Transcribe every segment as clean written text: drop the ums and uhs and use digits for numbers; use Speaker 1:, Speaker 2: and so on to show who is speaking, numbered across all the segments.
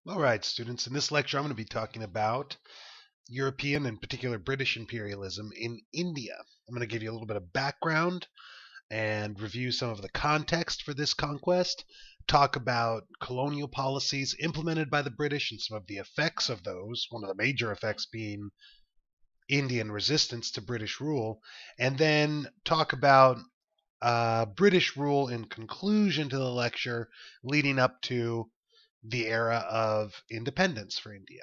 Speaker 1: All right, students, in this lecture, I'm going to be talking about European, and particular British imperialism in India. I'm going to give you a little bit of background and review some of the context for this conquest, talk about colonial policies implemented by the British and some of the effects of those, one of the major effects being Indian resistance to British rule, and then talk about British rule in conclusion to the lecture leading up to the era of independence for India.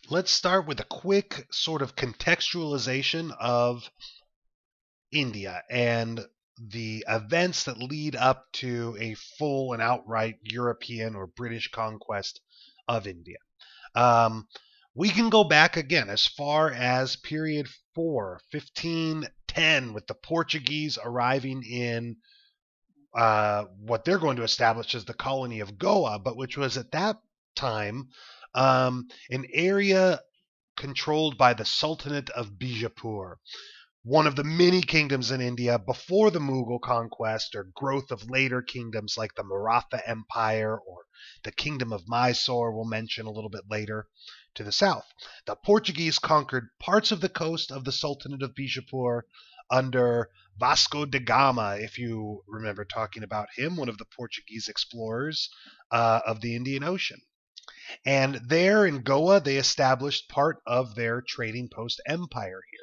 Speaker 1: Let's start with a quick sort of contextualization of India and the events that lead up to a full and outright European or British conquest of India. Um, we can go back again as far as period 4, 1510, with the Portuguese arriving in what they're going to establish as the colony of Goa, but which was at that time an area controlled by the Sultanate of Bijapur, one of the many kingdoms in India before the Mughal conquest or growth of later kingdoms like the Maratha Empire or the Kingdom of Mysore, we'll mention a little bit later, to the south. The Portuguese conquered parts of the coast of the Sultanate of Bijapur under Vasco da Gama, if you remember talking about him, one of the Portuguese explorers of the Indian Ocean. And there in Goa, they established part of their trading post empire here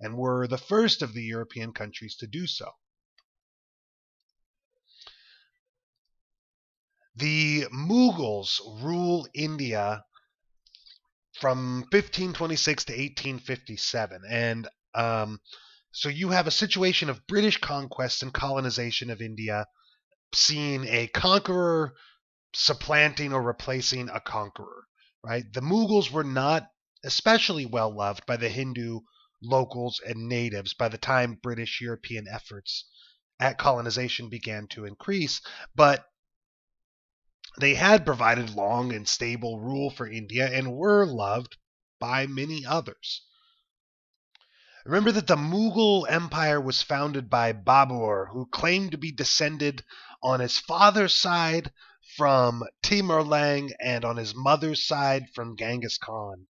Speaker 1: and were the first of the European countries to do so. The Mughals rule India from 1526 to 1857. And so you have a situation of British conquest and colonization of India, seeing a conqueror supplanting or replacing a conqueror, right? The Mughals were not especially well loved by the Hindu locals and natives by the time British European efforts at colonization began to increase, but they had provided long and stable rule for India and were loved by many others. Remember that the Mughal Empire was founded by Babur, who claimed to be descended on his father's side from Timur-Lenk and on his mother's side from Genghis Khan,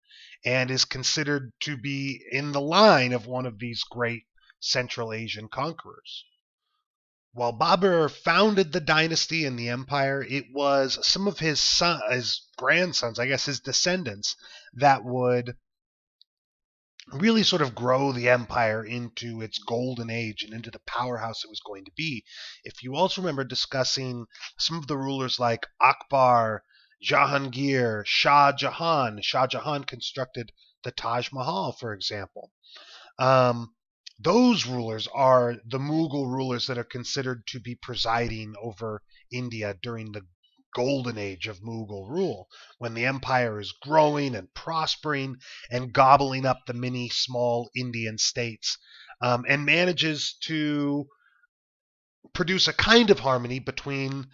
Speaker 1: and is considered to be in the line of one of these great Central Asian conquerors. While Babur founded the dynasty and the empire, it was some of his grandsons, I guess his descendants, that would really sort of grow the empire into its golden age and into the powerhouse it was going to be. If you also remember discussing some of the rulers like Akbar, Jahangir, Shah Jahan. Shah Jahan constructed the Taj Mahal, for example. Those rulers are the Mughal rulers that are considered to be presiding over India during the golden age of Mughal rule, when the empire is growing and prospering and gobbling up the many small Indian states, and manages to produce a kind of harmony between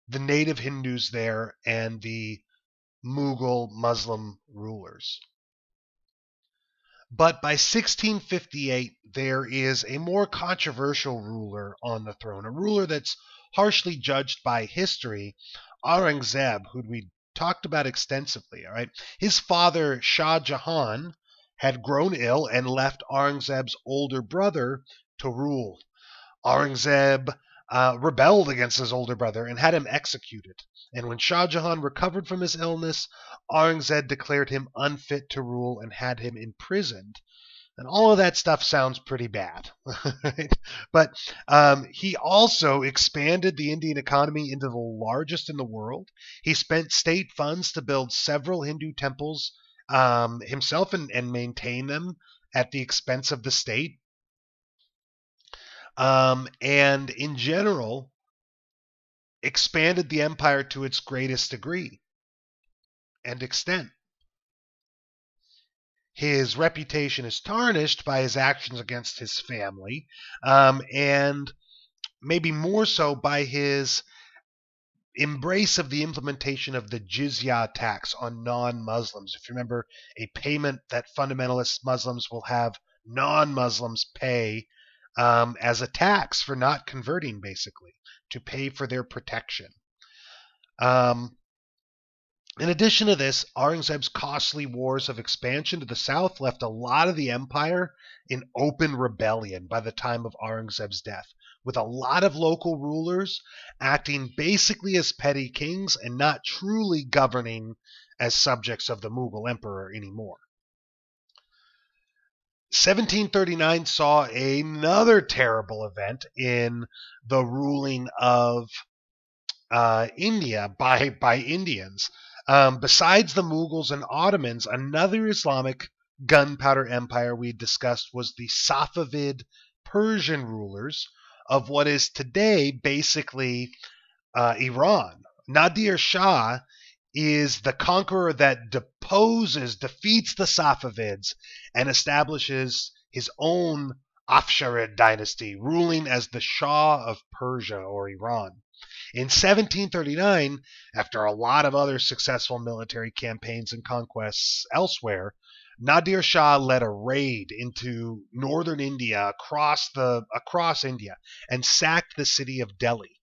Speaker 1: the native Hindus there and the Mughal Muslim rulers. But by 1658, there is a more controversial ruler on the throne, a ruler that's harshly judged by history, Aurangzeb, who we talked about extensively. All right, his father Shah Jahan had grown ill and left Aurangzeb's older brother to rule. Aurangzeb rebelled against his older brother and had him executed. And when Shah Jahan recovered from his illness, Aurangzeb declared him unfit to rule and had him imprisoned. And all of that stuff sounds pretty bad. Right? But he also expanded the Indian economy into the largest in the world. He spent state funds to build several Hindu temples himself and maintain them at the expense of the state. And in general, expanded the empire to its greatest degree and extent. His reputation is tarnished by his actions against his family, and maybe more so by his embrace of the implementation of the jizya tax on non-Muslims. If you remember, a payment that fundamentalist Muslims will have non-Muslims pay as a tax for not converting, basically, to pay for their protection. Um, in addition to this, Aurangzeb's costly wars of expansion to the south left a lot of the empire in open rebellion by the time of Aurangzeb's death, with a lot of local rulers acting basically as petty kings and not truly governing as subjects of the Mughal emperor anymore. 1739 saw another terrible event in the ruling of India by Indians. Besides the Mughals and Ottomans, another Islamic gunpowder empire we discussed was the Safavid Persian rulers of what is today basically Iran. Nadir Shah is the conqueror that defeats the Safavids, and establishes his own Afsharid dynasty, ruling as the Shah of Persia or Iran. In 1739, after a lot of other successful military campaigns and conquests elsewhere, Nadir Shah led a raid into northern India across India and sacked the city of Delhi,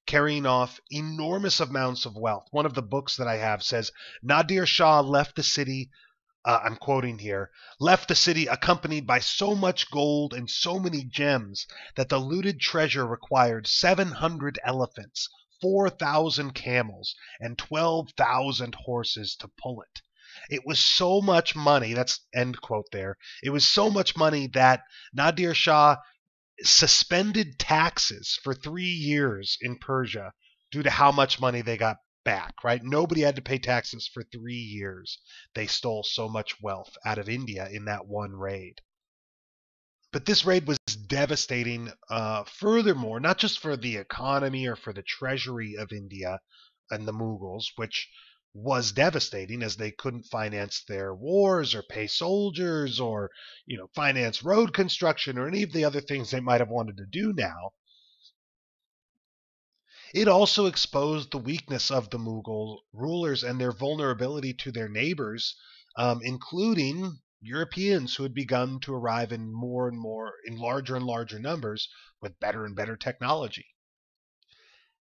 Speaker 1: carrying off enormous amounts of wealth. One of the books that I have says Nadir Shah left the city, I'm quoting here, left the city accompanied by so much gold and so many gems that the looted treasure required 700 elephants, 4,000 camels, and 12,000 horses to pull it. It was so much money, that's end quote there. It was so much money that Nadir Shah suspended taxes for 3 years in Persia due to how much money they got back, right? Nobody had to pay taxes for 3 years. They stole so much wealth out of India in that one raid. But this raid was devastating, furthermore, not just for the economy or for the treasury of India and the Mughals, which was devastating as they couldn't finance their wars or pay soldiers or, finance road construction or any of the other things they might have wanted to do now. It also exposed the weakness of the Mughal rulers and their vulnerability to their neighbors, including Europeans who had begun to arrive in larger and larger numbers with better and better technology.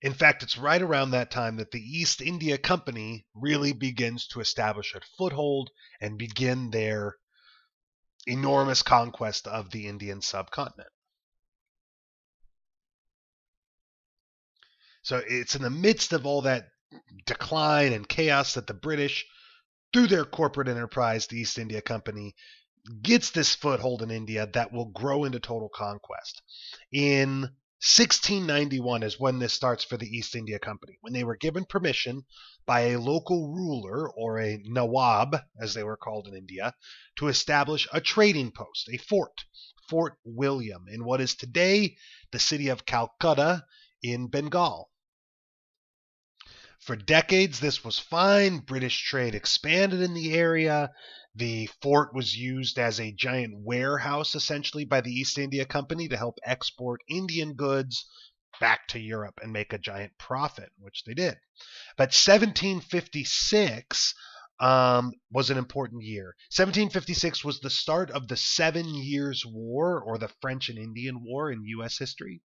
Speaker 1: In fact, it's right around that time that the East India Company really begins to establish a foothold and begin their enormous conquest of the Indian subcontinent. So it's in the midst of all that decline and chaos that the British, through their corporate enterprise, the East India Company, gets this foothold in India that will grow into total conquest. In 1691 is when this starts for the East India Company, when they were given permission by a local ruler, or a Nawab, as they were called in India, to establish a trading post, a fort, Fort William, in what is today the city of Calcutta in Bengal. For decades, this was fine. British trade expanded in the area. The fort was used as a giant warehouse, essentially, by the East India Company to help export Indian goods back to Europe and make a giant profit, which they did. But 1756 was an important year. 1756 was the start of the 7 Years' War, or the French and Indian War in U.S. history.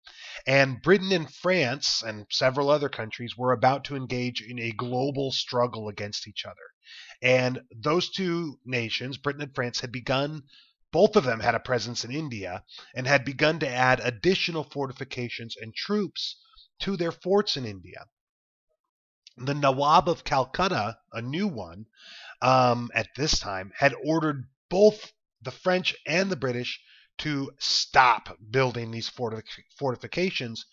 Speaker 1: And Britain and France and several other countries were about to engage in a global struggle against each other. And those two nations, Britain and France, both of them had a presence in India and had begun to add additional fortifications and troops to their forts in India. The Nawab of Calcutta, a new one, at this time, had ordered both the French and the British to stop building these fortifications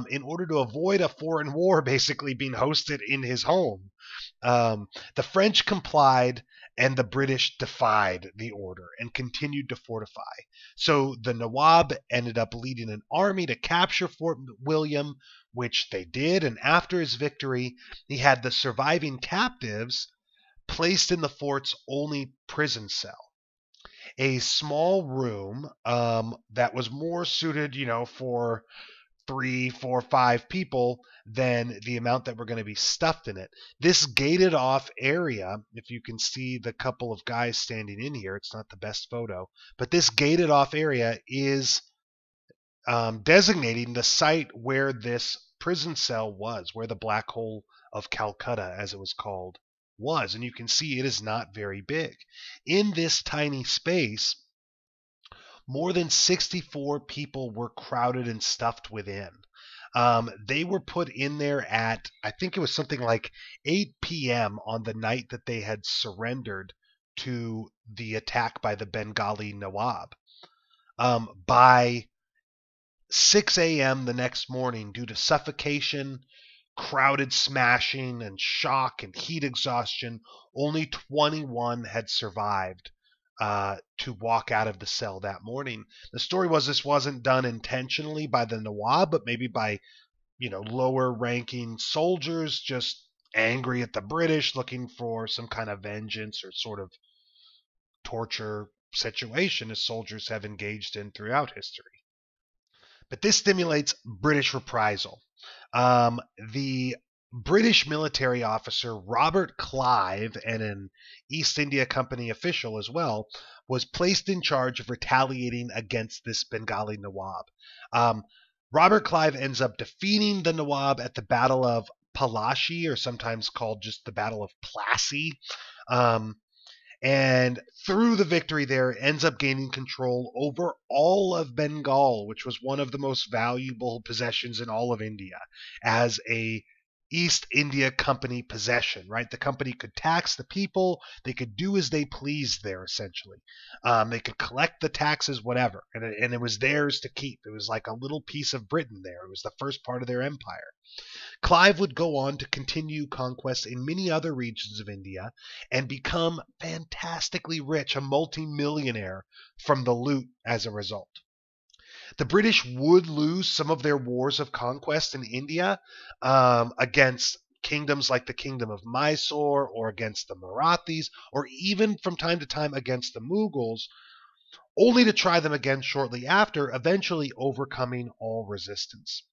Speaker 1: in order to avoid a foreign war basically being hosted in his home. The French complied and the British defied the order and continued to fortify. So the Nawab ended up leading an army to capture Fort William, which they did, and after his victory, he had the surviving captives placed in the fort's only prison cell, a small room that was more suited, for 3, 4, 5 people than the amount that were going to be stuffed in it. This gated off area, if you can see the couple of guys standing in here, it's not the best photo, but this gated off area is designating the site where this prison cell was, where the Black Hole of Calcutta, as it was called, was. And you can see it is not very big. In this tiny space, more than 64 people were crowded and stuffed within. They were put in there at, I think it was something like 8 p.m. on the night that they had surrendered to the attack by the Bengali Nawab. By 6 a.m. the next morning, due to suffocation, crowded smashing, and shock and heat exhaustion, only 21 had survived to walk out of the cell that morning. The story was this wasn't done intentionally by the Nawab, but maybe by lower ranking soldiers just angry at the British, looking for some kind of vengeance or sort of torture situation as soldiers have engaged in throughout history. But this stimulates British reprisal. The British military officer Robert Clive, and an East India Company official as well, was placed in charge of retaliating against this Bengali Nawab. Robert Clive ends up defeating the Nawab at the Battle of Palashi, or sometimes called just the Battle of Plassey. And through the victory there, ends up gaining control over all of Bengal, which was one of the most valuable possessions in all of India, as a East India Company possession, right? The company could tax the people. They could do as they pleased there, essentially. They could collect the taxes, whatever, and it was theirs to keep. It was like a little piece of Britain there. It was the first part of their empire. Clive would go on to continue conquests in many other regions of India and become fantastically rich, a multi-millionaire from the loot as a result. The British would lose some of their wars of conquest in India against kingdoms like the Kingdom of Mysore, or against the Marathis, or even from time to time against the Mughals, only to try them again shortly after, eventually overcoming all resistance.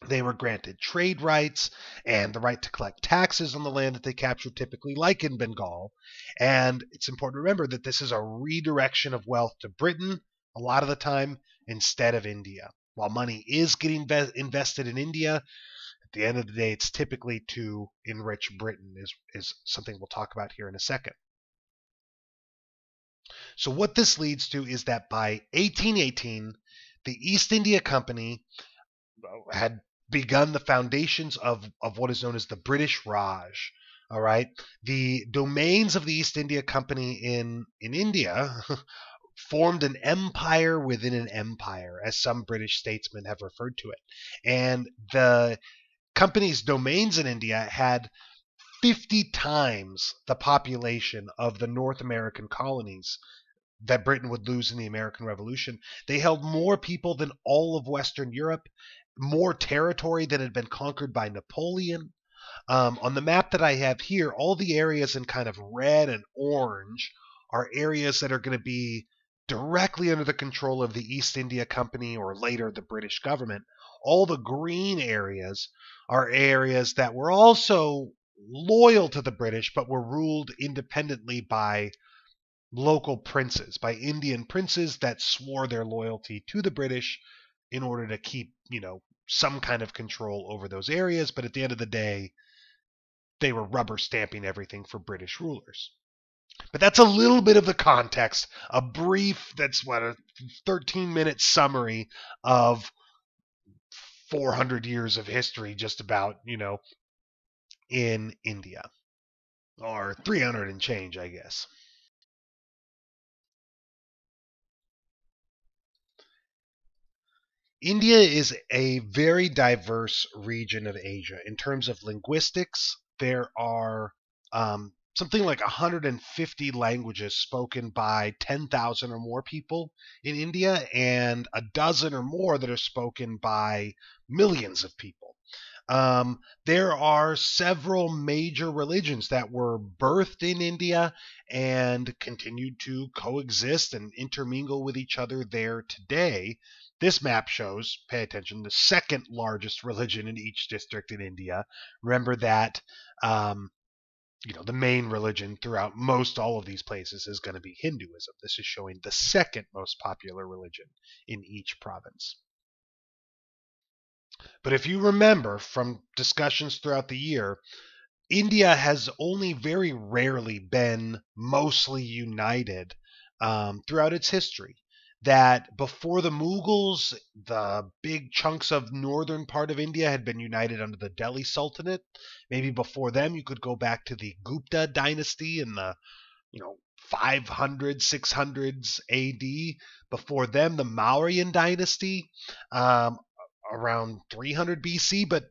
Speaker 1: They were granted trade rights and the right to collect taxes on the land that they captured, typically like in Bengal. And it's important to remember that this is a redirection of wealth to Britain a lot of the time instead of India. While money is getting invested in India, at the end of the day, it's typically to enrich Britain, is something we'll talk about here in a second. So what this leads to is that by 1818, the East India Company had begun the foundations of what is known as the British Raj. All right. The domains of the East India Company in India formed an empire within an empire, as some British statesmen have referred to it. And the company's domains in India had 50 times the population of the North American colonies that Britain would lose in the American Revolution. They held more people than all of Western Europe, more territory than had been conquered by Napoleon. On the map that I have here, all the areas in kind of red and orange are areas that are going to be directly under the control of the East India Company, or later the British government. All the green areas are areas that were also loyal to the British, but were ruled independently by local princes, by Indian princes that swore their loyalty to the British in order to keep, some kind of control over those areas. But at the end of the day, they were rubber stamping everything for British rulers. But that's a little bit of the context, a brief, a 13-minute summary of 400 years of history, just about, in India. Or 300 and change, I guess. India is a very diverse region of Asia. In terms of linguistics, there are something like 150 languages spoken by 10,000 or more people in India, and a dozen or more that are spoken by millions of people. There are several major religions that were birthed in India and continued to coexist and intermingle with each other there today. This map shows, pay attention, the second largest religion in each district in India. Remember that, the main religion throughout most all of these places is going to be Hinduism. This is showing the second most popular religion in each province. But if you remember from discussions throughout the year, India has only very rarely been mostly united throughout its history. That before the Mughals, the big chunks of northern part of India had been united under the Delhi Sultanate. Maybe before them, you could go back to the Gupta dynasty in the 500s, 600s AD. Before them, the Mauryan dynasty um, around 300 BC. But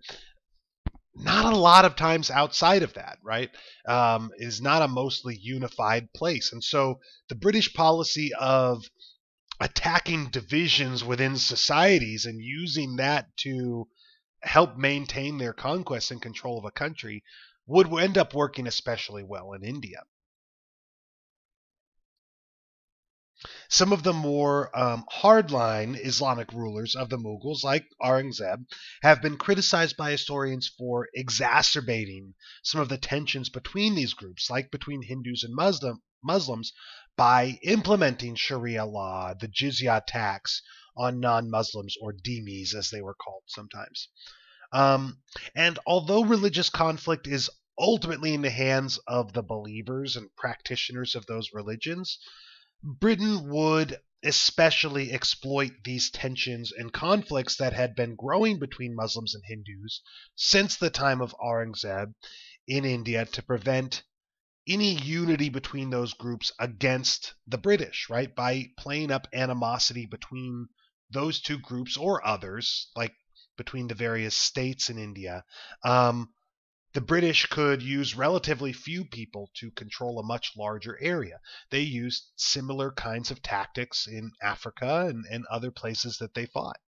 Speaker 1: not a lot of times outside of that, right? Is not a mostly unified place. And so the British policy of attacking divisions within societies and using that to help maintain their conquest and control of a country would end up working especially well in India. Some of the more hardline Islamic rulers of the Mughals, like Aurangzeb, have been criticized by historians for exacerbating some of the tensions between these groups, like between Hindus and Muslims, by implementing Sharia law, the jizya tax on non-Muslims, or dhimmis as they were called sometimes. Um, and although religious conflict is ultimately in the hands of the believers and practitioners of those religions, Britain would especially exploit these tensions and conflicts that had been growing between Muslims and Hindus since the time of Aurangzeb in India to prevent any unity between those groups against the British, right? By playing up animosity between those two groups or others, like between the various states in India. The British could use relatively few people to control a much larger area. They used similar kinds of tactics in Africa and other places that they fought.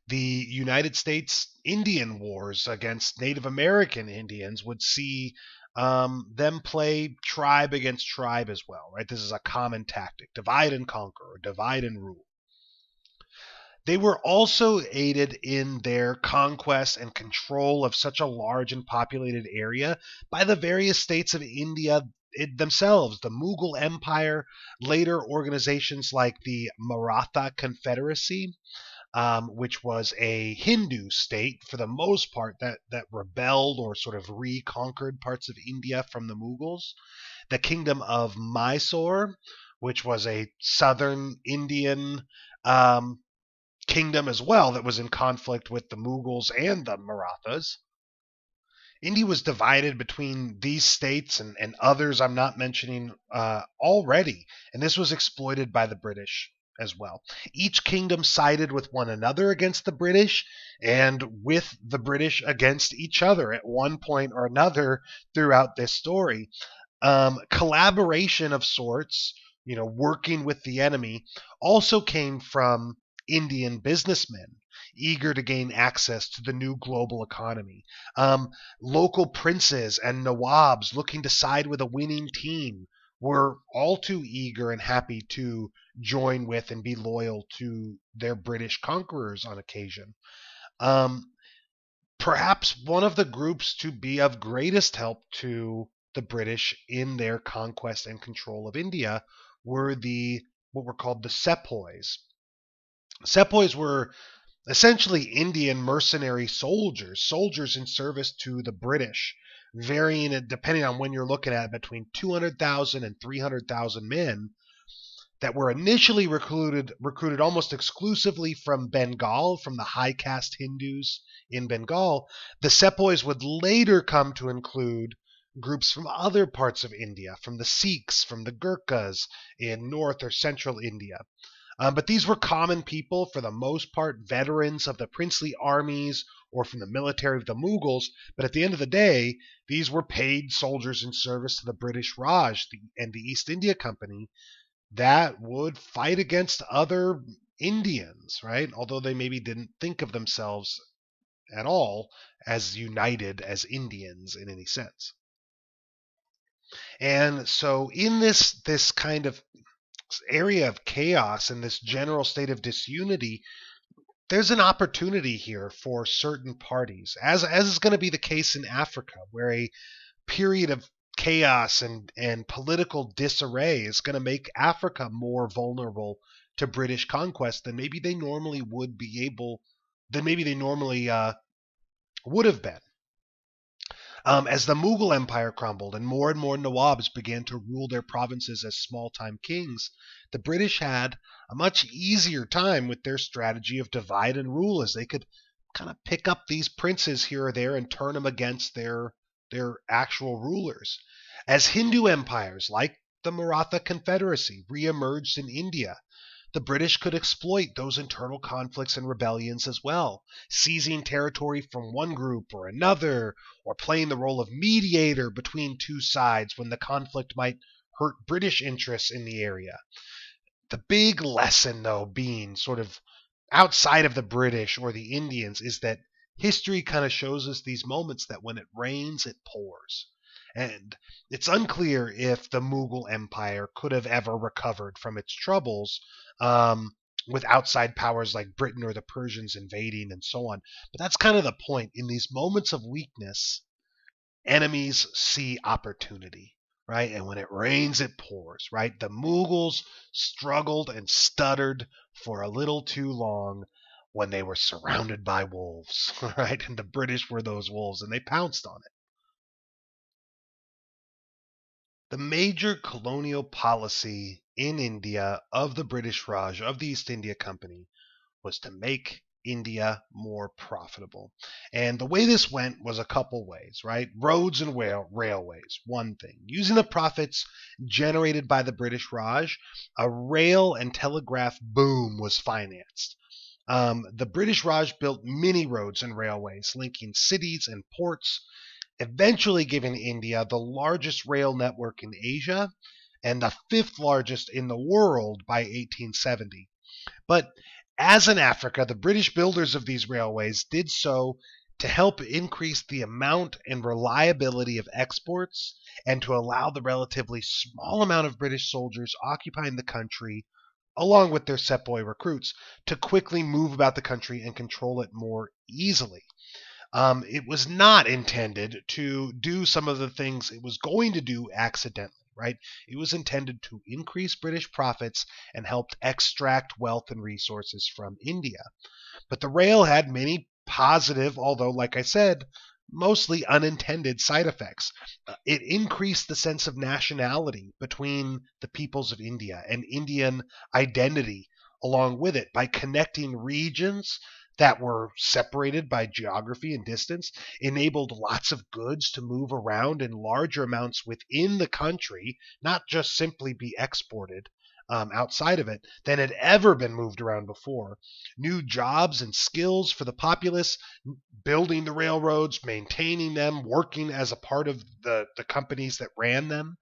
Speaker 1: The United States Indian wars against Native American Indians would see them play tribe against tribe as well, right? This is a common tactic: divide and conquer, or divide and rule. They were also aided in their conquest and control of such a large and populated area by the various states of India themselves, the Mughal Empire, later organizations like the Maratha Confederacy, which was a Hindu state for the most part that rebelled or sort of reconquered parts of India from the Mughals, the Kingdom of Mysore, which was a southern Indian kingdom as well that was in conflict with the Mughals and the Marathas. India was divided between these states and others I'm not mentioning already, and this was exploited by the British as well. Each kingdom sided with one another against the British and with the British against each other at one point or another throughout this story. Collaboration of sorts, working with the enemy, also came from Indian businessmen eager to gain access to the new global economy. Local princes and nawabs looking to side with a winning team were all too eager and happy to join with and be loyal to their British conquerors on occasion. Um, Perhaps one of the groups to be of greatest help to the British in their conquest and control of India were the what were called the Sepoys. Sepoys were essentially Indian mercenary soldiers, soldiers in service to the British, varying depending on when you're looking at between 200,000 and 300,000 men that were initially recruited almost exclusively from Bengal, from the high caste Hindus in Bengal. The Sepoys would later come to include groups from other parts of India, from the Sikhs, from the Gurkhas in north or central India. But these were common people, for the most part, veterans of the princely armies or from the military of the Mughals. But at the end of the day, these were paid soldiers in service to the British Raj and the East India Company that would fight against other Indians, right? Although they maybe didn't think of themselves at all as united as Indians in any sense. And so in this kind of area of chaos and this general state of disunity, there's an opportunity here for certain parties, as is going to be the case in Africa, where a period of chaos and political disarray is going to make Africa more vulnerable to British conquest than maybe they normally would be able than maybe they normally would have been. As the Mughal Empire crumbled and more Nawabs began to rule their provinces as small time kings, the British had a much easier time with their strategy of divide and rule, as they could kind of pick up these princes here or there and turn them against their actual rulers. As Hindu empires like the Maratha Confederacy reemerged in India, the British could exploit those internal conflicts and rebellions as well, seizing territory from one group or another, or playing the role of mediator between two sides when the conflict might hurt British interests in the area. The big lesson, though, being sort of outside of the British or the Indians, is that history kind of shows us these moments that when it rains, it pours. And it's unclear if the Mughal Empire could have ever recovered from its troubles with outside powers like Britain or the Persians invading and so on. But that's kind of the point. In these moments of weakness, enemies see opportunity, right? And when it rains, it pours, right? The Mughals struggled and stuttered for a little too long when they were surrounded by wolves, right? And the British were those wolves, and they pounced on it. The major colonial policy in India of the British Raj, of the East India Company, was to make India more profitable. And the way this went was a couple ways, right? Roads and railways, one thing. Using the profits generated by the British Raj, a rail and telegraph boom was financed. The British Raj built many roads and railways linking cities and ports, eventually giving India the largest rail network in Asia and the fifth largest in the world by 1870. But as in Africa, the British builders of these railways did so to help increase the amount and reliability of exports and to allow the relatively small amount of British soldiers occupying the country, along with their Sepoy recruits, to quickly move about the country and control it more easily. It was not intended to do some of the things it was going to do accidentally, right? It was intended to increase British profits and help extract wealth and resources from India. But the rail had many positive, although, like I said, mostly unintended side effects. It increased the sense of nationality between the peoples of India and Indian identity along with it by connecting regions that were separated by geography and distance, enabled lots of goods to move around in larger amounts within the country, not just simply be exported outside of it, than had ever been moved around before. New jobs and skills for the populace, building the railroads, maintaining them, working as a part of the companies that ran them.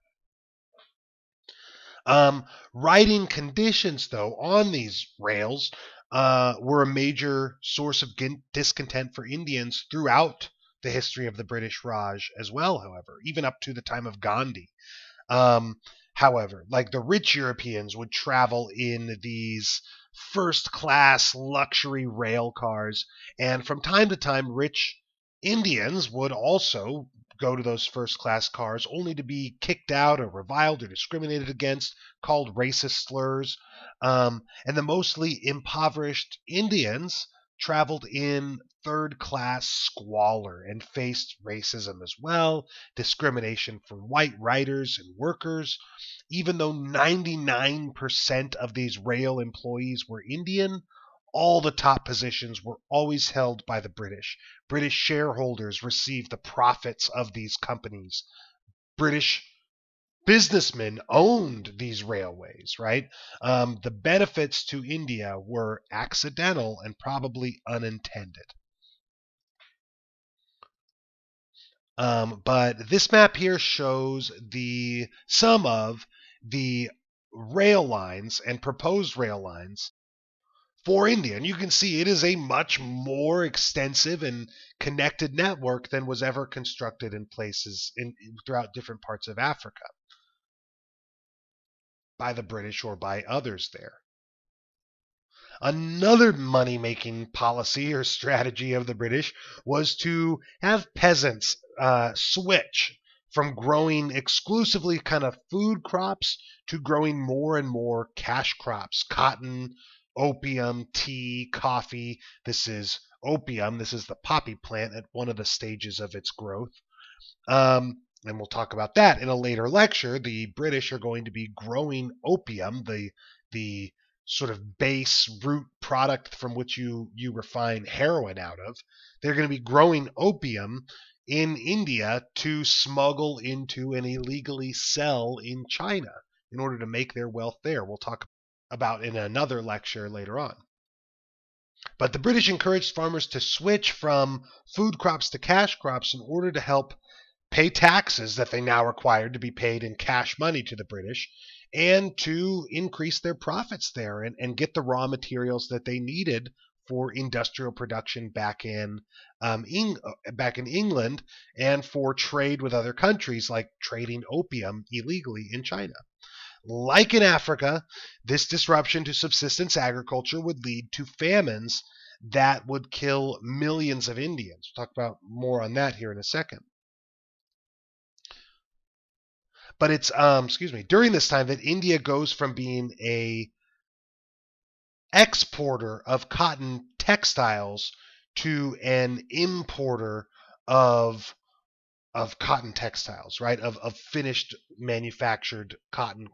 Speaker 1: Riding conditions, though, on these rails were a major source of discontent for Indians throughout the history of the British Raj as well, however, even up to the time of Gandhi. However, like the rich Europeans would travel in these first class luxury rail cars, and from time to time, rich Indians would also go to those first class cars only to be kicked out or reviled or discriminated against, called racist slurs. And the mostly impoverished Indians traveled in third class squalor and faced racism as well, discrimination from white riders and workers. Even though 99% of these rail employees were Indian, all the top positions were always held by the British. British shareholders received the profits of these companies. British businessmen owned these railways, right? The benefits to India were accidental and probably unintended. But this map here shows some of the rail lines and proposed rail lines for India. And you can see it is a much more extensive and connected network than was ever constructed in places throughout different parts of Africa by the British or by others there. Another money-making policy or strategy of the British was to have peasants switch from growing exclusively kind of food crops to growing more and more cash crops, cotton, opium, tea, coffee. This is opium. This is the poppy plant at one of the stages of its growth. And we'll talk about that in a later lecture. The British are going to be growing opium, the sort of base root product from which you refine heroin out of. They're going to be growing opium in India to smuggle into and illegally sell in China in order to make their wealth there. We'll talk about in another lecture later on. But the British encouraged farmers to switch from food crops to cash crops in order to help pay taxes that they now required to be paid in cash money to the British, and to increase their profits there and get the raw materials that they needed for industrial production back in England, and for trade with other countries, like trading opium illegally in China. Like in Africa, this disruption to subsistence agriculture would lead to famines that would kill millions of Indians. We'll talk about more on that here in a second. But it's during this time that India goes from being a exporter of cotton textiles to an importer of cotton textiles, right? Of finished manufactured cotton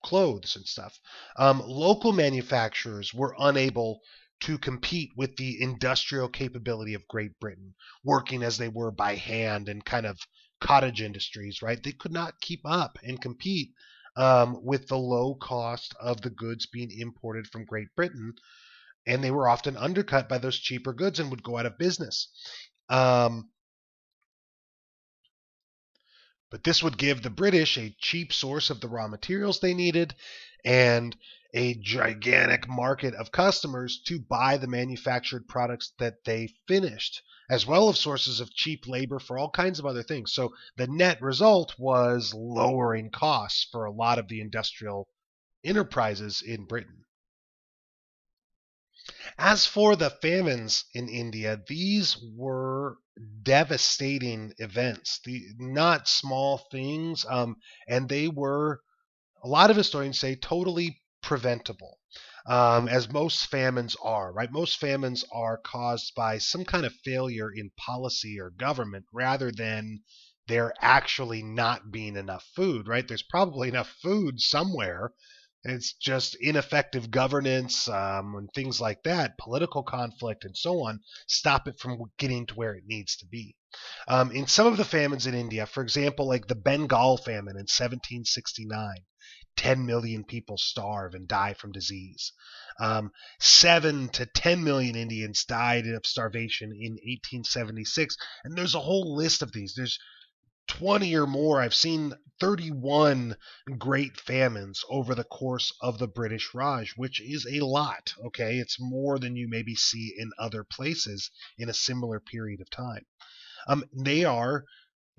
Speaker 1: clothes and stuff. Local manufacturers were unable to compete with the industrial capability of Great Britain, working as they were by hand and kind of cottage industries, right? They could not keep up and compete with the low cost of the goods being imported from Great Britain, and they were often undercut by those cheaper goods and would go out of business. But this would give the British a cheap source of the raw materials they needed and a gigantic market of customers to buy the manufactured products that they finished, as well as sources of cheap labor for all kinds of other things. So the net result was lowering costs for a lot of the industrial enterprises in Britain. As for the famines in India, these were devastating events, not small things, and they were, a lot of historians say, totally preventable. As most famines are, right? Most famines are caused by some kind of failure in policy or government rather than there actually not being enough food, right? There's probably enough food somewhere. It's just ineffective governance and things like that, political conflict and so on, stop it from getting to where it needs to be. In some of the famines in India, for example, like the Bengal famine in 1769, 10 million people starve and die from disease. 7 to 10 million Indians died of starvation in 1876. And there's a whole list of these. There's 20 or more. I've seen 31 great famines over the course of the British Raj, which is a lot, okay? It's more than you maybe see in other places in a similar period of time. They are,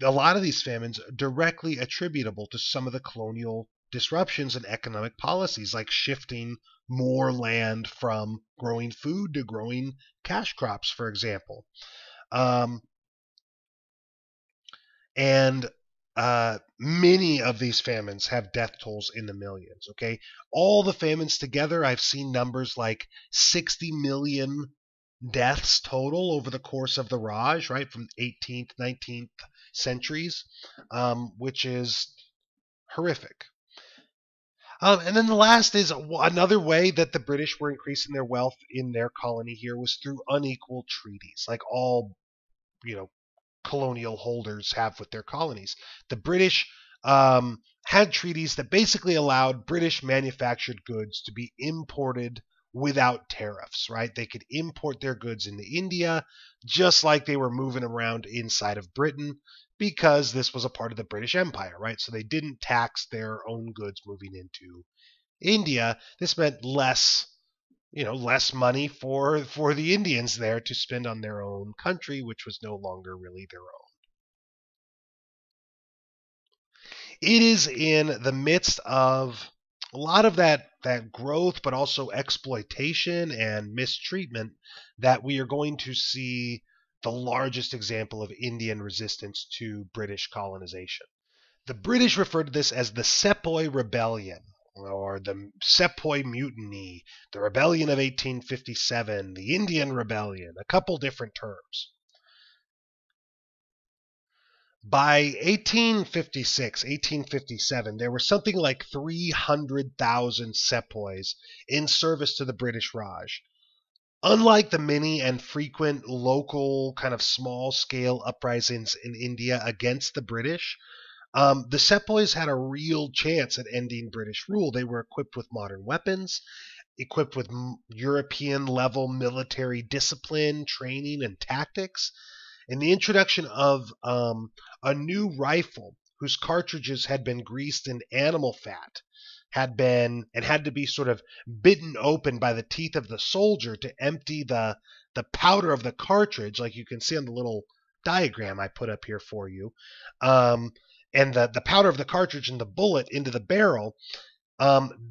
Speaker 1: a lot of these famines, directly attributable to some of the colonial disruptions in economic policies, like shifting more land from growing food to growing cash crops, for example. And many of these famines have death tolls in the millions, okay? All the famines together, I've seen numbers like 60 million deaths total over the course of the Raj, right, from 18th, 19th centuries, which is horrific. And then the last is another way that the British were increasing their wealth in their colony here was through unequal treaties, like all, colonial holders have with their colonies. The British had treaties that basically allowed British manufactured goods to be imported without tariffs, right? They could import their goods into India just like they were moving around inside of Britain, because this was a part of the British Empire, right? So they didn't tax their own goods moving into India. This meant less money for the Indians there to spend on their own country, which was no longer really their own. It is in the midst of a lot of that growth, but also exploitation and mistreatment, that we are going to see the largest example of Indian resistance to British colonization. The British referred to this as the Sepoy Rebellion, or the Sepoy Mutiny, the Rebellion of 1857, the Indian Rebellion, a couple different terms. By 1856, 1857, there were something like 300,000 Sepoys in service to the British Raj. Unlike the many and frequent local, kind of small scale uprisings in India against the British, the Sepoys had a real chance at ending British rule. They were equipped with modern weapons, equipped with European level military discipline, training, and tactics. And the introduction of a new rifle whose cartridges had been greased in animal fat had to be sort of bitten open by the teeth of the soldier to empty the powder of the cartridge, like you can see on the little diagram I put up here for you, and the powder of the cartridge and the bullet into the barrel.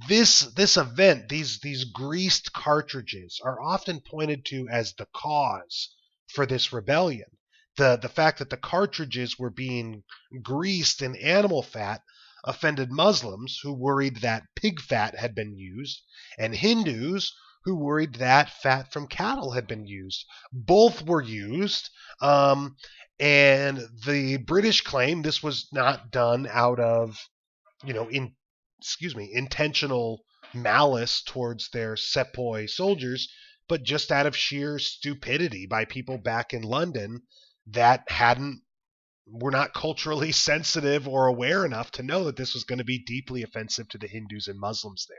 Speaker 1: This event, these greased cartridges, are often pointed to as the cause for this rebellion. The fact that the cartridges were being greased in animal fat offended Muslims who worried that pig fat had been used, and Hindus who worried that fat from cattle had been used. Both were used, and the British claim this was not done out of, intentional malice towards their Sepoy soldiers, but just out of sheer stupidity by people back in London that were not culturally sensitive or aware enough to know that this was going to be deeply offensive to the Hindus and Muslims there.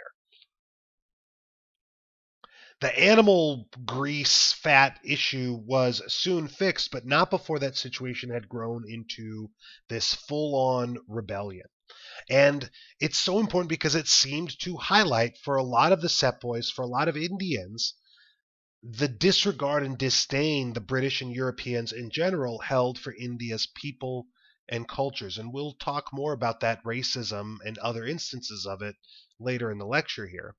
Speaker 1: The animal grease fat issue was soon fixed, but not before that situation had grown into this full-on rebellion. And it's so important because it seemed to highlight for a lot of the Sepoys, for a lot of Indians, the disregard and disdain the British and Europeans in general held for India's people and cultures. And we'll talk more about that racism and other instances of it later in the lecture here.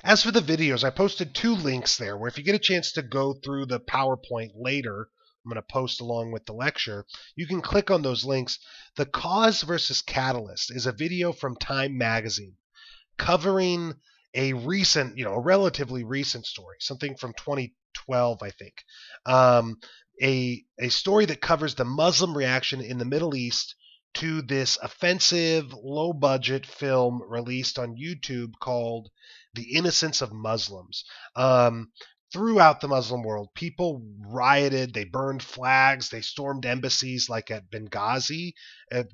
Speaker 1: As for the videos, I posted 2 links there where if you get a chance to go through the PowerPoint later, I'm going to post along with the lecture, you can click on those links. The Cause versus Catalyst is a video from Time magazine covering a recent, a relatively recent story, something from 2012, I think. A story that covers the Muslim reaction in the Middle East to this offensive, low-budget film released on YouTube called The Innocence of Muslims. Throughout the Muslim world, people rioted, they burned flags, they stormed embassies like at Benghazi,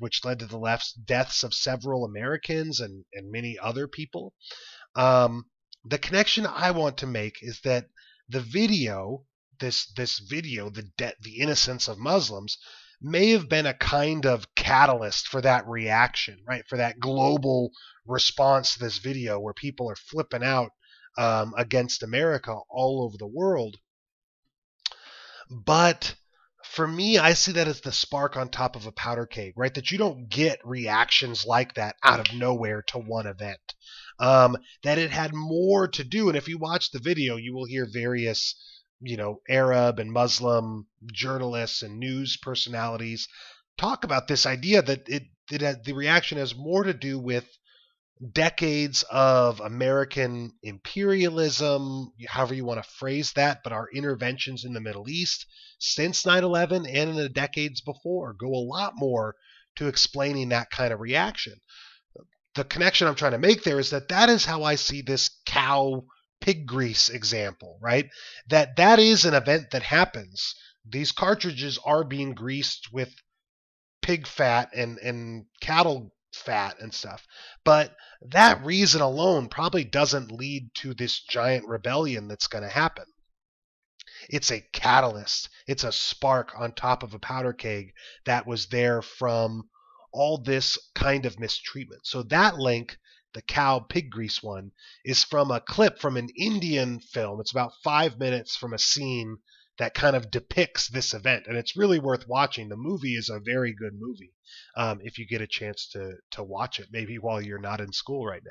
Speaker 1: which led to the left's deaths of several Americans and many other people. The connection I want to make is that the video, this video, the Innocence of Muslims, may have been a kind of catalyst for that reaction, right? For that global response to this video where people are flipping out against America all over the world. But for me, I see that as the spark on top of a powder keg, right? That you don't get reactions like that out of nowhere to one event. That it had more to do, and if you watch the video, you will hear various, Arab and Muslim journalists and news personalities talk about this idea that the reaction has more to do with decades of American imperialism, however you want to phrase that, but our interventions in the Middle East since 9/11 and in the decades before go a lot more to explaining that kind of reaction. The connection I'm trying to make there is that is how I see this cow pig grease example, right? That is an event that happens. These cartridges are being greased with pig fat and cattle fat and stuff. But that reason alone probably doesn't lead to this giant rebellion that's going to happen. It's a catalyst. It's a spark on top of a powder keg that was there from all this kind of mistreatment. So that link, the cow pig grease one, is from a clip from an Indian film. It's about 5 minutes from a scene that kind of depicts this event, and it's really worth watching. The movie is a very good movie if you get a chance to watch it, maybe while you're not in school right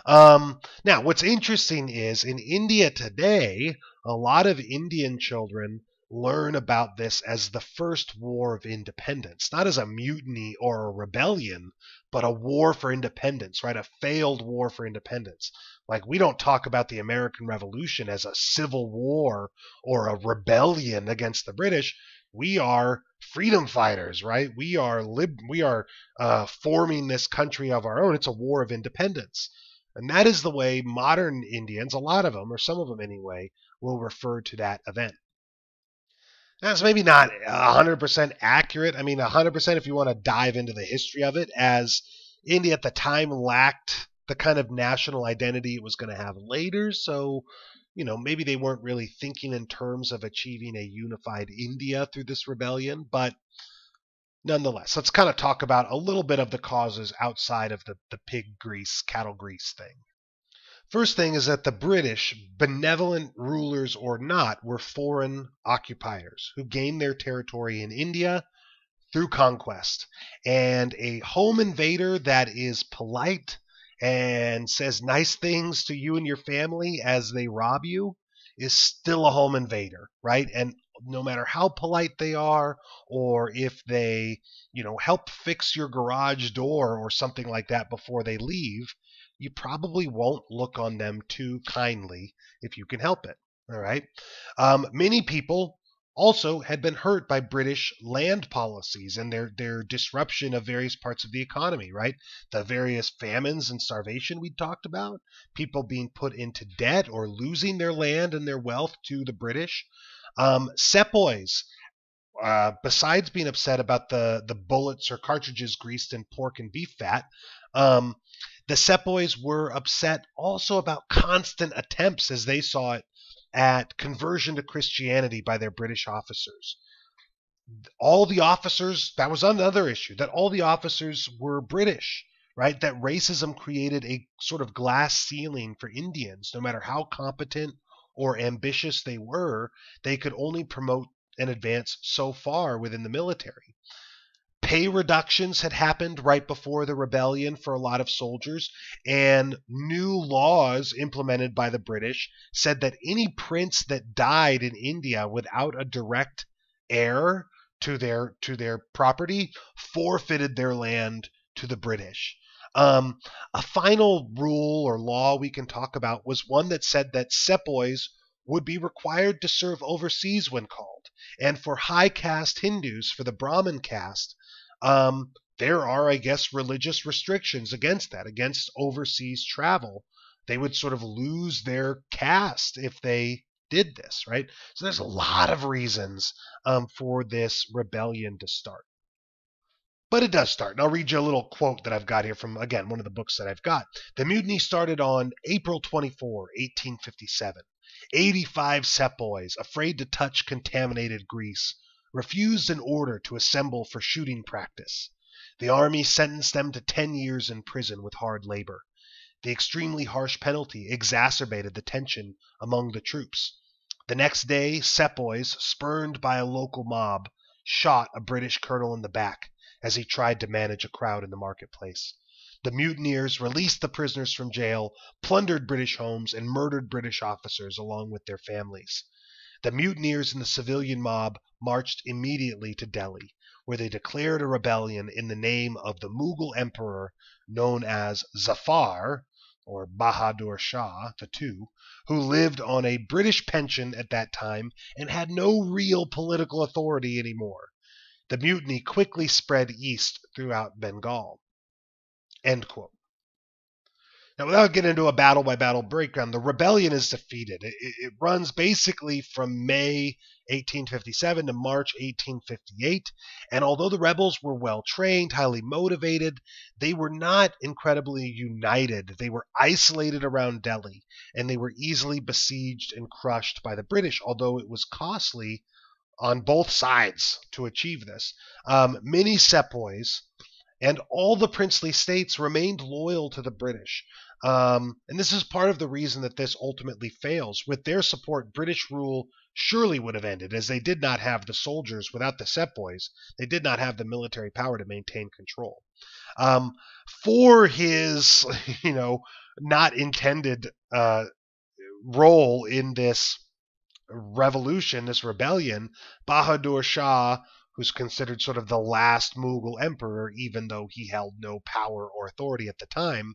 Speaker 1: now. Now, what's interesting is in India today, a lot of Indian children learn about this as the first war of independence, not as a mutiny or a rebellion, but a war for independence, right? A failed war for independence. Like, we don't talk about the American Revolution as a civil war or a rebellion against the British. We are freedom fighters, right? We are forming this country of our own. It's a war of independence. And that is the way modern Indians, a lot of them, or some of them anyway, will refer to that event. That's maybe not 100% accurate. I mean, 100% if you want to dive into the history of it, as India at the time lacked the kind of national identity it was going to have later. So, maybe they weren't really thinking in terms of achieving a unified India through this rebellion. But nonetheless, let's kind of talk about a little bit of the causes outside of the pig grease, cattle grease thing. First thing is that the British, benevolent rulers or not, were foreign occupiers who gained their territory in India through conquest. And a home invader that is polite and says nice things to you and your family as they rob you is still a home invader, right? And no matter how polite they are, or if they, help fix your garage door or something like that before they leave, you probably won't look on them too kindly if you can help it. All right. Many people also had been hurt by British land policies and their disruption of various parts of the economy, right? The various famines and starvation we talked about, people being put into debt or losing their land and their wealth to the British. Sepoys, besides being upset about the bullets or cartridges greased in pork and beef fat, the Sepoys were upset also about constant attempts, as they saw it, at conversion to Christianity by their British officers. All the officers, that was another issue, that all the officers were British, right? That racism created a sort of glass ceiling for Indians. No matter how competent or ambitious they were, they could only promote and advance so far within the military. Pay reductions had happened right before the rebellion for a lot of soldiers, and new laws implemented by the British said that any prince that died in India without a direct heir to their property forfeited their land to the British. A final rule or law we can talk about was one that said that Sepoys would be required to serve overseas when called. And for high caste Hindus, for the Brahmin caste, there are, I guess, religious restrictions against that, against overseas travel. They would sort of lose their caste if they did this, right? So there's a lot of reasons for this rebellion to start. But it does start. And I'll read you a little quote that I've got here from, again, one of the books that I've got. The mutiny started on April 24, 1857. 85 Sepoys, afraid to touch contaminated grease, refused an order to assemble for shooting practice. The army sentenced them to 10 years in prison with hard labor. The extremely harsh penalty exacerbated the tension among the troops. The next day, Sepoys, spurned by a local mob, shot a British colonel in the back as he tried to manage a crowd in the marketplace. The mutineers released the prisoners from jail, plundered British homes, and murdered British officers along with their families. The mutineers and the civilian mob marched immediately to Delhi, where they declared a rebellion in the name of the Mughal emperor known as Zafar, or Bahadur Shah, the two, who lived on a British pension at that time and had no real political authority anymore. The mutiny quickly spread east throughout Bengal. End quote. Now, without getting into a battle-by-battle breakdown, the rebellion is defeated. It runs basically from May 1857 to March 1858, and although the rebels were well-trained, highly motivated, they were not incredibly united. They were isolated around Delhi, and they were easily besieged and crushed by the British, although it was costly on both sides to achieve this. Many Sepoys and all the princely states remained loyal to the British. And this is part of the reason that this ultimately fails. With their support, British rule surely would have ended, as they did not have the soldiers without the Sepoys. They did not have the military power to maintain control. For his, not intended role in this revolution, this rebellion, Bahadur Shah, who's considered sort of the last Mughal emperor, even though he held no power or authority at the time,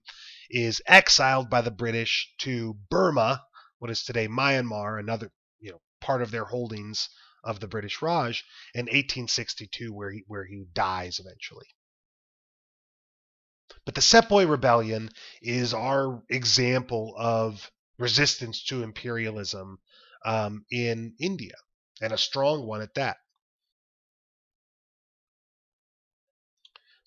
Speaker 1: is exiled by the British to Burma, what is today Myanmar, another part of their holdings of the British Raj, in 1862, where he dies eventually. But the Sepoy Rebellion is our example of resistance to imperialism in India, and a strong one at that.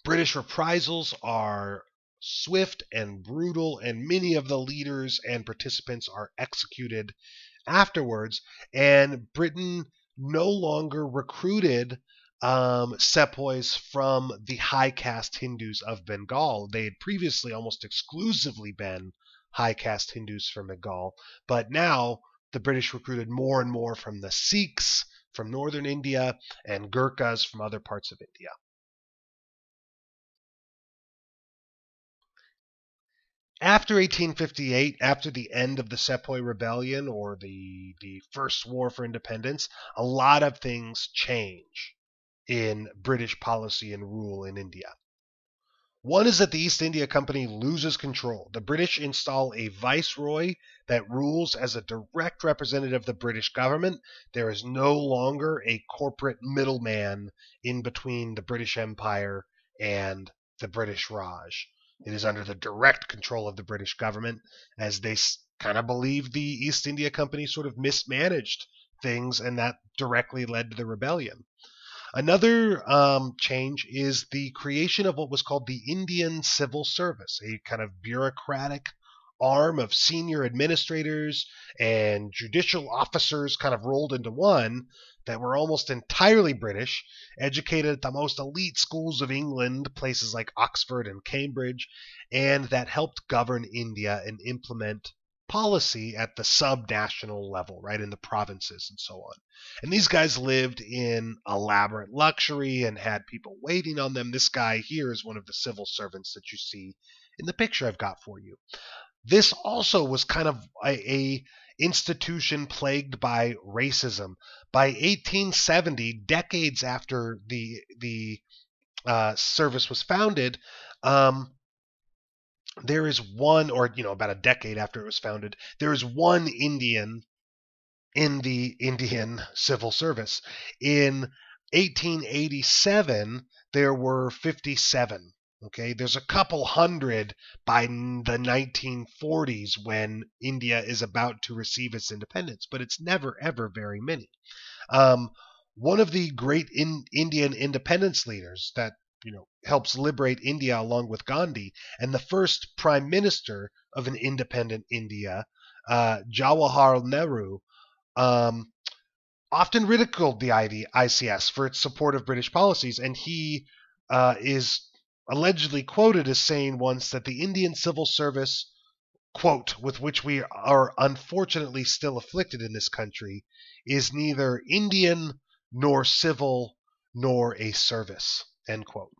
Speaker 1: British reprisals are swift and brutal, and many of the leaders and participants are executed afterwards. And Britain no longer recruited sepoys from the high caste Hindus of Bengal. They had previously almost exclusively been high caste Hindus from Bengal, but now the British recruited more and more from the Sikhs from northern India and Gurkhas from other parts of India. After 1858, after the end of the Sepoy Rebellion or the First War for Independence, a lot of things change in British policy and rule in India. One is that the East India Company loses control. The British install a viceroy that rules as a direct representative of the British government. There is no longer a corporate middleman in between the British Empire and the British Raj. It is under the direct control of the British government, as they kind of believe the East India Company sort of mismanaged things, and that directly led to the rebellion. Another change is the creation of what was called the Indian Civil Service, a kind of bureaucratic arm of senior administrators and judicial officers kind of rolled into one that were almost entirely British, educated at the most elite schools of England, places like Oxford and Cambridge, and that helped govern India and implement policy at the sub-national level, right, in the provinces and so on. And these guys lived in elaborate luxury and had people waiting on them. This guy here is one of the civil servants that you see in the picture I've got for you. This also was kind of a institution plagued by racism. By 1870, decades after the service was founded, there is one, or about a decade after it was founded, there is one Indian in the Indian Civil Service. In 1887, there were 57. Okay, there's a couple hundred by the 1940s when India is about to receive its independence, but it's never ever very many. One of the great Indian independence leaders that helps liberate India along with Gandhi, and the first prime minister of an independent India, Jawaharlal Nehru, often ridiculed the ICS for its support of British policies, and he is allegedly quoted as saying once that the Indian civil service, quote, with which we are unfortunately still afflicted in this country, is neither Indian nor civil nor a service, end quote.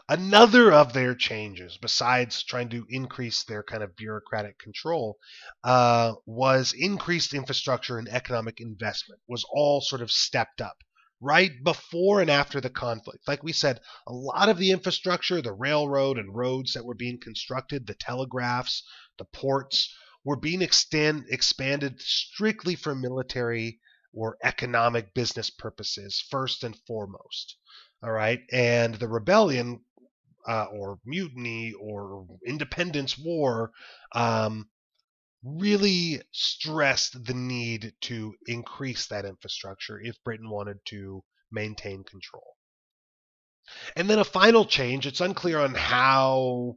Speaker 1: Another of their changes, besides trying to increase their kind of bureaucratic control, was increased infrastructure and economic investment, was all sort of stepped up right before and after the conflict. Like we said, a lot of the infrastructure, the railroad and roads that were being constructed, the telegraphs, the ports, were being expanded strictly for military or economic business purposes, first and foremost. All right, and the rebellion or mutiny or independence war really stressed the need to increase that infrastructure if Britain wanted to maintain control. And then a final change, it's unclear on how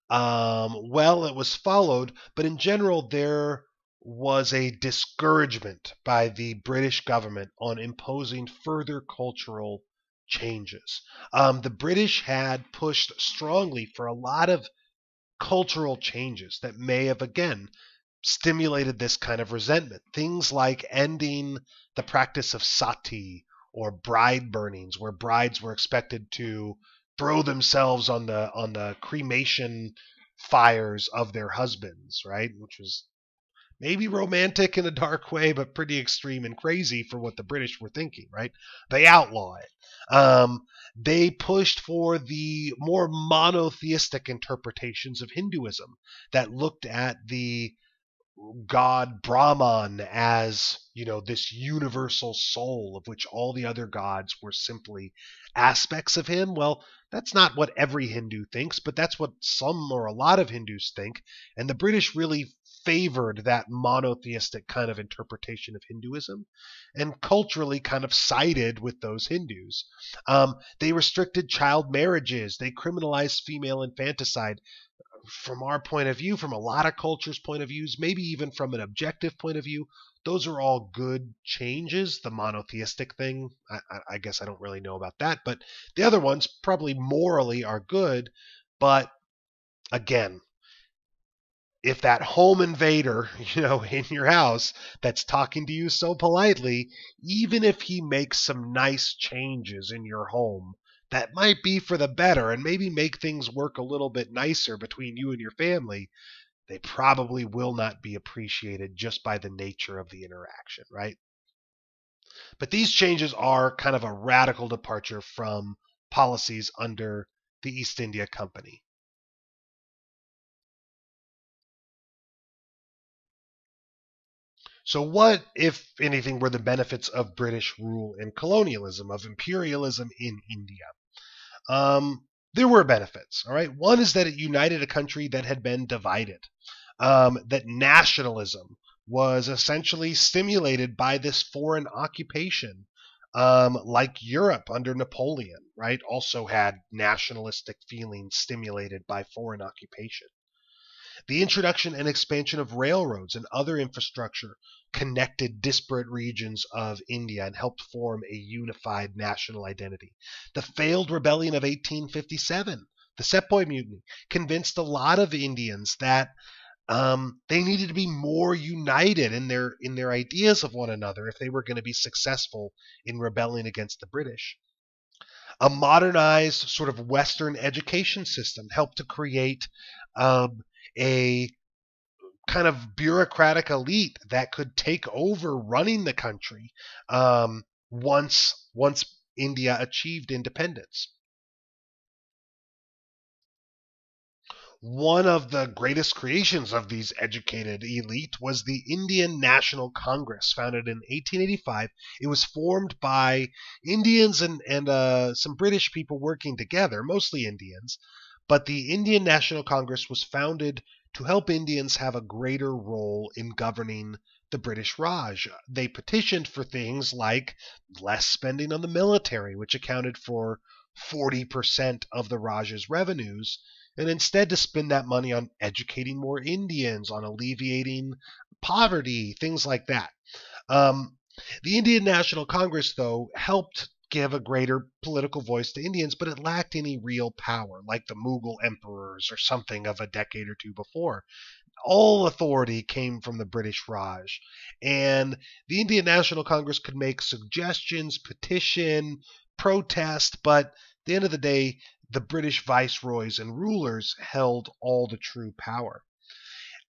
Speaker 1: well it was followed, but in general there was a discouragement by the British government on imposing further cultural changes. The British had pushed strongly for a lot of cultural changes that may have, again, stimulated this kind of resentment. Things like ending the practice of sati, or bride burnings, where brides were expected to throw themselves on the cremation fires of their husbands, right? Which was maybe romantic in a dark way, but pretty extreme and crazy for what the British were thinking, right? They outlaw it. They pushed for the more monotheistic interpretations of Hinduism that looked at the god Brahman as, this universal soul of which all the other gods were simply aspects of him. Well, that's not what every Hindu thinks, but that's what some or a lot of Hindus think. And the British really favored that monotheistic kind of interpretation of Hinduism and culturally kind of sided with those Hindus. They restricted child marriages, they criminalized female infanticide. From our point of view, from a lot of cultures' point of views, maybe even from an objective point of view, those are all good changes. The monotheistic thing, I guess I don't really know about that, but the other ones probably morally are good. But again, if that home invader, in your house that's talking to you so politely, even if he makes some nice changes in your home that might be for the better and maybe make things work a little bit nicer between you and your family, they probably will not be appreciated just by the nature of the interaction, right? But these changes are kind of a radical departure from policies under the East India Company. So, what, if anything, were the benefits of British rule and colonialism, of imperialism in India? There were benefits. All right. One is that it united a country that had been divided. That nationalism was essentially stimulated by this foreign occupation. Like Europe under Napoleon, right, also had nationalistic feelings stimulated by foreign occupation. The introduction and expansion of railroads and other infrastructure connected disparate regions of India and helped form a unified national identity. The failed rebellion of 1857, the Sepoy Mutiny, convinced a lot of Indians that they needed to be more united in their ideas of one another if they were going to be successful in rebelling against the British. A modernized sort of Western education system helped to create a kind of bureaucratic elite that could take over running the country once India achieved independence. One of the greatest creations of these educated elite was the Indian National Congress, founded in 1885. It was formed by Indians and some British people working together, mostly Indians. But the Indian National Congress was founded to help Indians have a greater role in governing the British Raj. They petitioned for things like less spending on the military, which accounted for 40% of the Raj's revenues, and instead to spend that money on educating more Indians, on alleviating poverty, things like that. Um, the Indian National Congress, though, helped give a greater political voice to Indians, but it lacked any real power, like the Mughal emperors or something of a decade or two before. All authority came from the British Raj, and the Indian National Congress could make suggestions, petition, protest, but at the end of the day, the British viceroys and rulers held all the true power.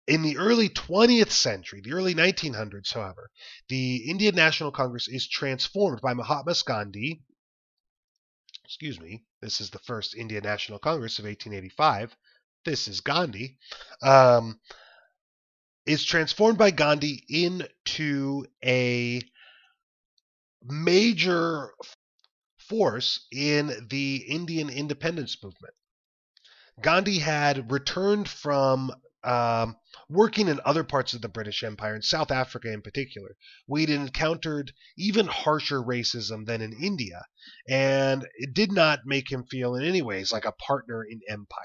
Speaker 1: In the early 20th century, the early 1900s, however, the Indian National Congress is transformed by Mahatma Gandhi. Excuse me, this is the first Indian National Congress of 1885. This is Gandhi. Um, is transformed by Gandhi into a major force in the Indian independence movement. Gandhi had returned from working in other parts of the British Empire, in South Africa in particular. We'd encountered even harsher racism than in India, and it did not make him feel in any ways like a partner in empire.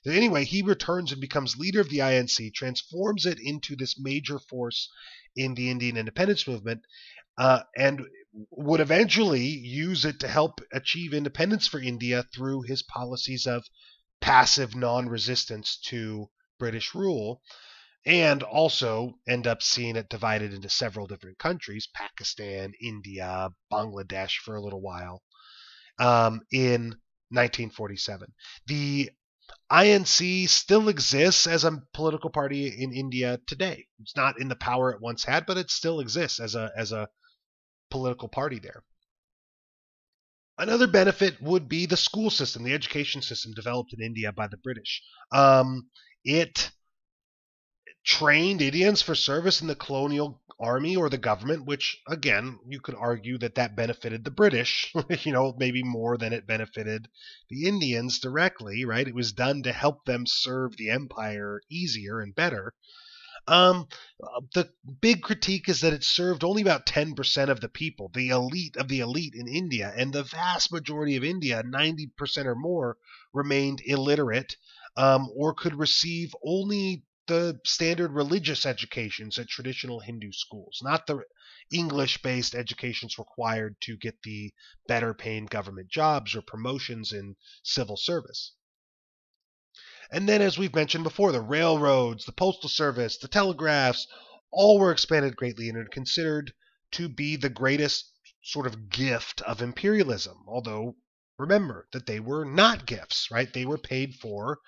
Speaker 1: Anyway, he returns and becomes leader of the INC, transforms it into this major force in the Indian independence movement, and would eventually use it to help achieve independence for India through his policies of passive non-resistance to British rule, and also end up seeing it divided into several different countries, Pakistan, India, Bangladesh for a little while, in 1947. The INC still exists as a political party in India today. It's not in the power it once had, but it still exists as a political party there. Another benefit would be the school system, the education system developed in India by the British. It trained Indians for service in the colonial army or the government, which, again, you could argue that that benefited the British, maybe more than it benefited the Indians directly, right? It was done to help them serve the empire easier and better. The big critique is that it served only about 10% of the people, the elite of the elite in India, and the vast majority of India, 90% or more, remained illiterate or could receive only the standard religious educations at traditional Hindu schools, not the English-based educations required to get the better paying government jobs or promotions in civil service. And then, as we've mentioned before, the railroads, the postal service, the telegraphs, all were expanded greatly and are considered to be the greatest sort of gift of imperialism. Although, remember that they were not gifts, right? They were paid for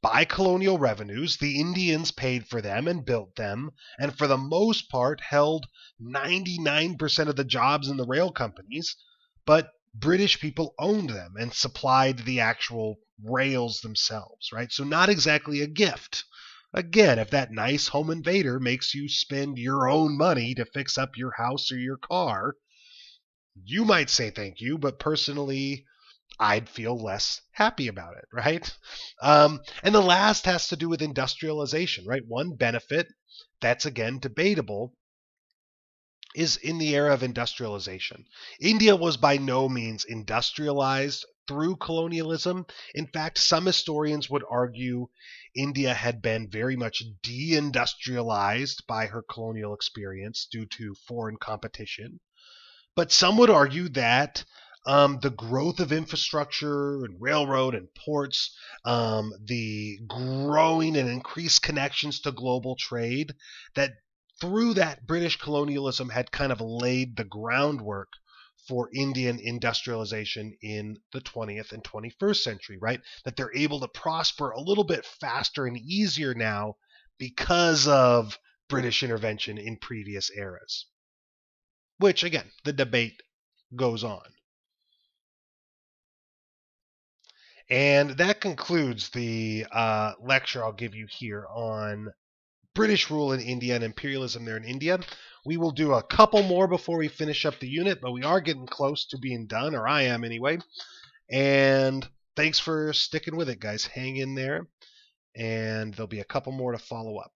Speaker 1: by colonial revenues. The Indians paid for them and built them, and for the most part held 99% of the jobs in the rail companies, but British people owned them and supplied the actual rails themselves, right? So not exactly a gift. Again, if that nice home invader makes you spend your own money to fix up your house or your car, you might say thank you, but personally, I'd feel less happy about it, right? And the last has to do with industrialization, right? One benefit that's, again, debatable is in the era of industrialization. India was by no means industrialized through colonialism. In fact, some historians would argue India had been very much deindustrialized by her colonial experience due to foreign competition. But some would argue that the growth of infrastructure and railroad and ports, the growing and increased connections to global trade, that through that British colonialism had kind of laid the groundwork for Indian industrialization in the 20th and 21st century, right? That they're able to prosper a little bit faster and easier now because of British intervention in previous eras. Which, again, the debate goes on. And that concludes the lecture I'll give you here on British rule in India and imperialism there in India. We will do a couple more before we finish up the unit, but we are getting close to being done, or I am anyway. And thanks for sticking with it, guys. Hang in there, and there'll be a couple more to follow up.